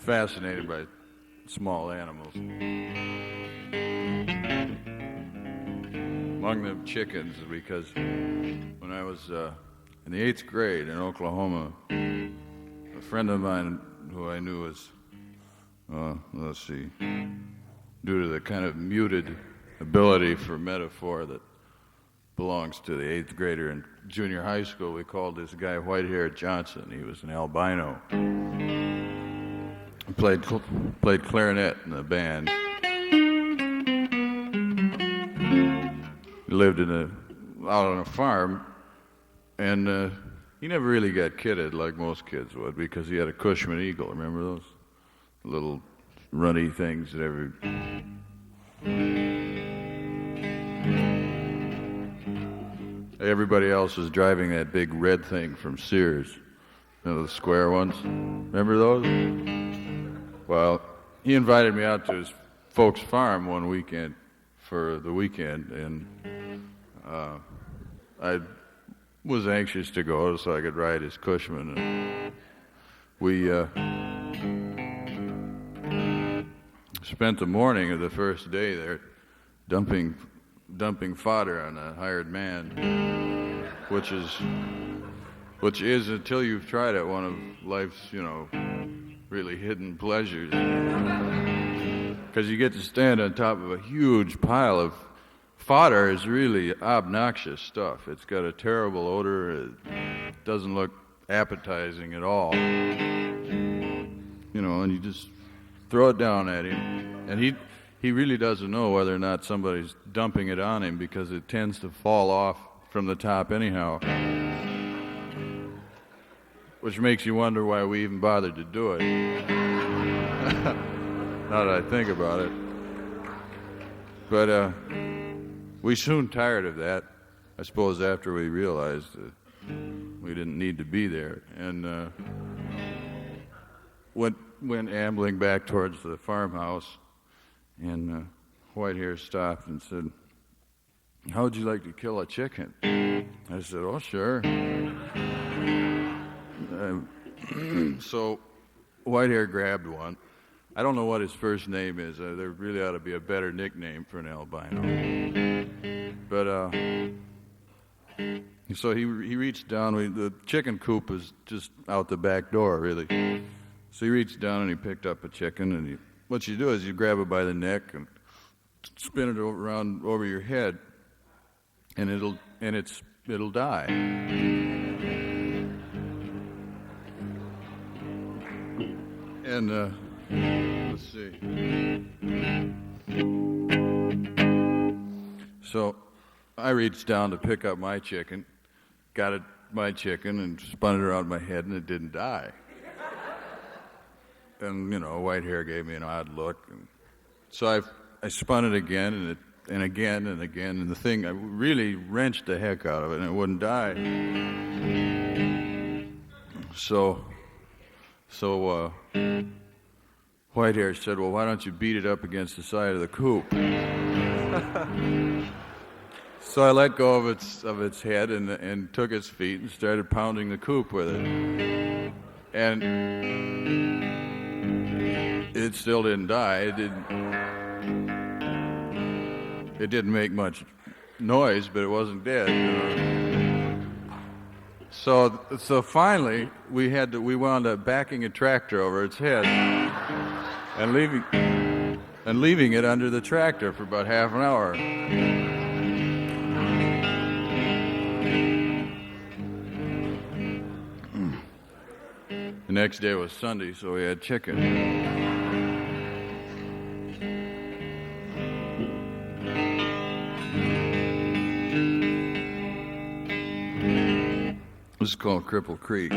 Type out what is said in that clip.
fascinated by small animals. Among them chickens, because when I was in the 8th grade in Oklahoma, a friend of mine who I knew was, due to the kind of muted ability for metaphor that belongs to the 8th grader in junior high school, we called this guy White-Haired Johnson. He was an albino. He played clarinet in the band. He lived out on a farm, and he never really got kidded like most kids would, because he had a Cushman Eagle. Remember those little runny things that everybody else was driving that big red thing from Sears, the square ones. Remember those? Well, he invited me out to his folks' farm one weekend for the weekend, and I was anxious to go so I could ride his Cushman. And we spent the morning of the first day there dumping fodder on a hired man, which is until you've tried it, one of life's really hidden pleasures, because you get to stand on top of a huge pile of fodder. Is really obnoxious stuff. It's got a terrible odor. It doesn't look appetizing at all. And you just throw it down at him, and he really doesn't know whether or not somebody's dumping it on him, because it tends to fall off from the top anyhow, which makes you wonder why we even bothered to do it. Now that I think about it. But we soon tired of that, I suppose, after we realized that we didn't need to be there, and went ambling back towards the farmhouse, and Whitehair stopped and said, "How would you like to kill a chicken?" I said, "Oh, sure." So Whitehair grabbed one. I don't know what his first name is. There really ought to be a better nickname for an albino. But so he reached down. The chicken coop was just out the back door, really. So he reached down and he picked up a chicken, and what you do is you grab it by the neck and spin it around over your head, and it'll die. And let's see. So I reached down to pick up my chicken, my chicken, and spun it around my head, and it didn't die. And Whitehair gave me an odd look, and so I spun it again, and again, and the thing, I really wrenched the heck out of it, and it wouldn't die. So Whitehair said, "Well, why don't you beat it up against the side of the coop?" So I let go of its head and took its feet and started pounding the coop with it, and it still didn't die. It didn't make much noise, but it wasn't dead. So finally we wound up backing a tractor over its head and leaving it under the tractor for about half an hour. The next day was Sunday, so we had chicken. This is called Cripple Creek.